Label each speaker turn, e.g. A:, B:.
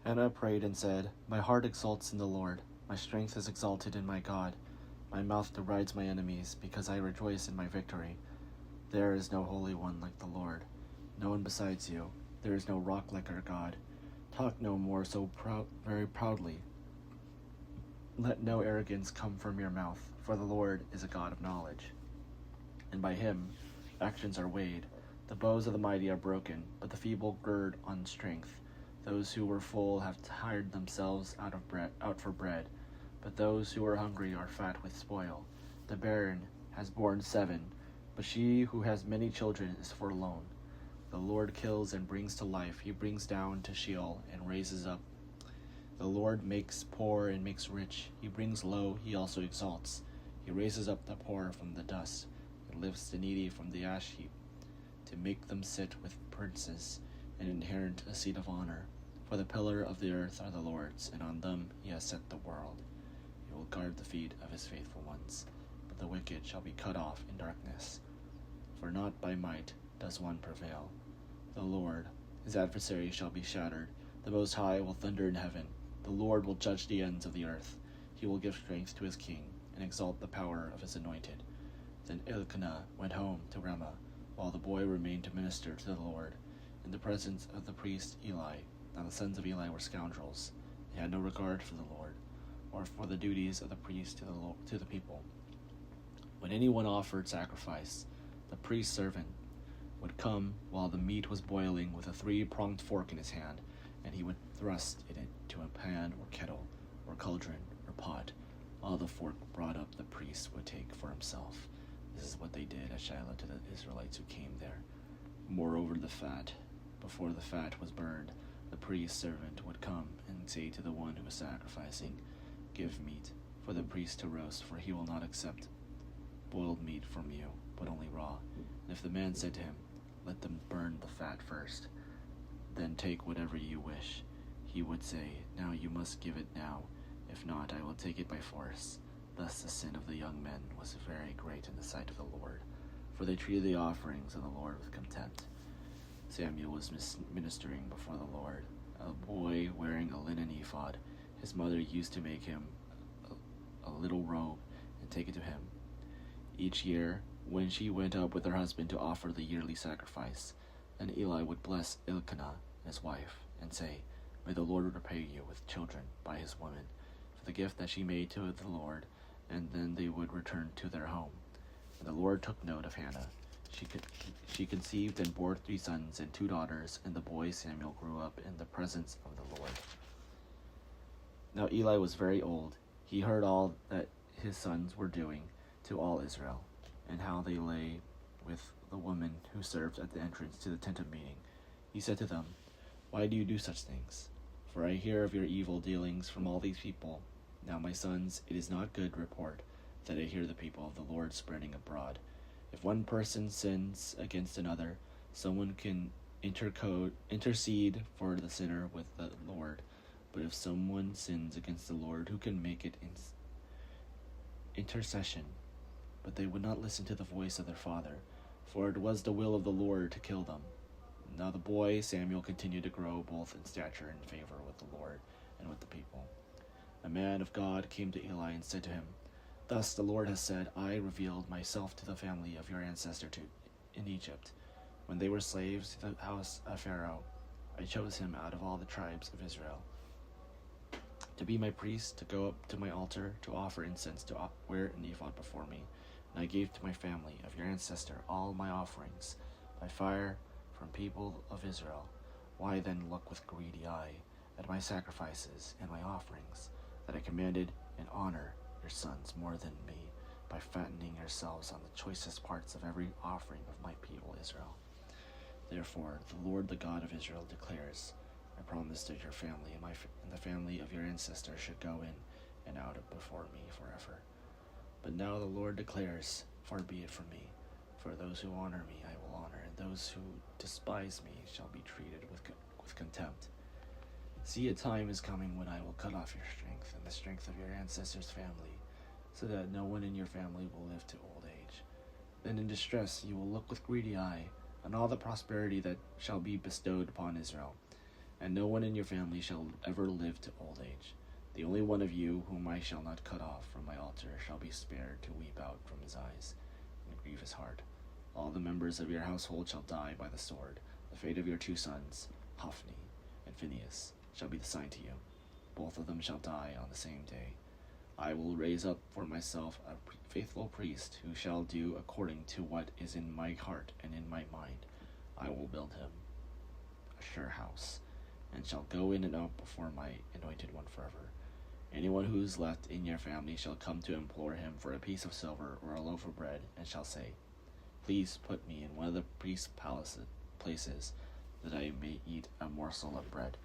A: Anna prayed and said, My heart exults in the Lord. My strength is exalted in my God. My mouth derides my enemies, because I rejoice in my victory. There is no Holy One like the Lord, no one besides you. There is no rock like our God. Talk no more so very proudly. Let no arrogance come from your mouth, for the Lord is a God of knowledge, and by him actions are weighed. The bows of the mighty are broken, but the feeble gird on strength. Those who were full have hired themselves out for bread, but those who are hungry are fat with spoil. The barren has borne 7, but she who has many children is forlorn. The Lord kills and brings to life. He brings down to Sheol and raises up. The Lord makes poor and makes rich. He brings low, he also exalts. He raises up the poor from the dust, and lifts the needy from the ash heap, to make them sit with princes and inherit a seat of honor. For the pillar of the earth are the Lord's, and on them he has set the world. He will guard the feet of his faithful ones, but the wicked shall be cut off in darkness. For not by might does one prevail. The Lord, his adversary, shall be shattered. The Most High will thunder in heaven. The Lord will judge the ends of the earth. He will give strength to his king, and exalt the power of his anointed. Then Elkanah went home to Ramah, while the boy remained to minister to the Lord, in the presence of the priest Eli. Now the sons of Eli were scoundrels. They had no regard for the Lord, or for the duties of the priest to the people. When anyone offered sacrifice, the priest's servant would come while the meat was boiling with a 3-pronged fork in his hand, and he would thrust it into a pan or kettle or cauldron or pot. All the fork brought up the priest would take for himself. This is what they did at Shiloh to the Israelites who came there. Moreover, before the fat was burned, the priest's servant would come and say to the one who was sacrificing, Give meat for the priest to roast, for he will not accept boiled meat from you, but only raw. And if the man said to him, Let them burn the fat first, then take whatever you wish, he would say, Now you must give it now. If not, I will take it by force. Thus the sin of the young men was very great in the sight of the Lord, for they treated the offerings of the Lord with contempt. Samuel was ministering before the Lord, a boy wearing a linen ephod. His mother used to make him a little robe and take it to him each year when she went up with her husband to offer the yearly sacrifice. Then Eli would bless Elkanah, his wife, and say, May the Lord repay you with children by his woman, for the gift that she made to the Lord, and then they would return to their home. And the Lord took note of Hannah. She conceived and bore 3 sons and 2 daughters, and the boy Samuel grew up in the presence of the Lord. Now Eli was very old. He heard all that his sons were doing to all Israel, and how they lay with the woman who served at the entrance to the tent of meeting. He said to them, Why do you do such things? For I hear of your evil dealings from all these people. Now, my sons, it is not good report that I hear the people of the Lord spreading abroad. If one person sins against another, someone can intercede for the sinner with the Lord. But if someone sins against the Lord, who can make it intercession? But they would not listen to the voice of their father, for it was the will of the Lord to kill them. Now the boy Samuel continued to grow both in stature and favor with the Lord and with the people. A man of God came to Eli and said to him, Thus the Lord has said, I revealed myself to the family of your ancestor in Egypt. When they were slaves to the house of Pharaoh, I chose him out of all the tribes of Israel to be my priest, to go up to my altar, to offer incense, to wear an ephod before me. And I gave to my family of your ancestor all my offerings by fire from people of Israel. Why then look with greedy eye at my sacrifices and my offerings, that I commanded and honor your sons more than me, by fattening yourselves on the choicest parts of every offering of my people Israel? Therefore the Lord, the God of Israel, declares, I promised that your family and the family of your ancestor should go in and out before me forever. But now the Lord declares, Far be it from me, for those who honor me I will honor, and those who despise me shall be treated with contempt. See, a time is coming when I will cut off your strength and the strength of your ancestors' family, so that no one in your family will live to old age. Then in distress you will look with greedy eye on all the prosperity that shall be bestowed upon Israel. and no one in your family shall ever live to old age. The only one of you whom I shall not cut off from my altar shall be spared to weep out from his eyes and grieve his heart. All the members of your household shall die by the sword. The fate of your 2 sons, Hophni and Phinehas, shall be the sign to you. Both of them shall die on the same day. I will raise up for myself a faithful priest who shall do according to what is in my heart and in my mind. I will build him a sure house, and shall go in and out before my anointed one forever. Anyone who is left in your family shall come to implore him for a piece of silver or a loaf of bread, and shall say, Please put me in one of the priest's places, that I may eat a morsel of bread.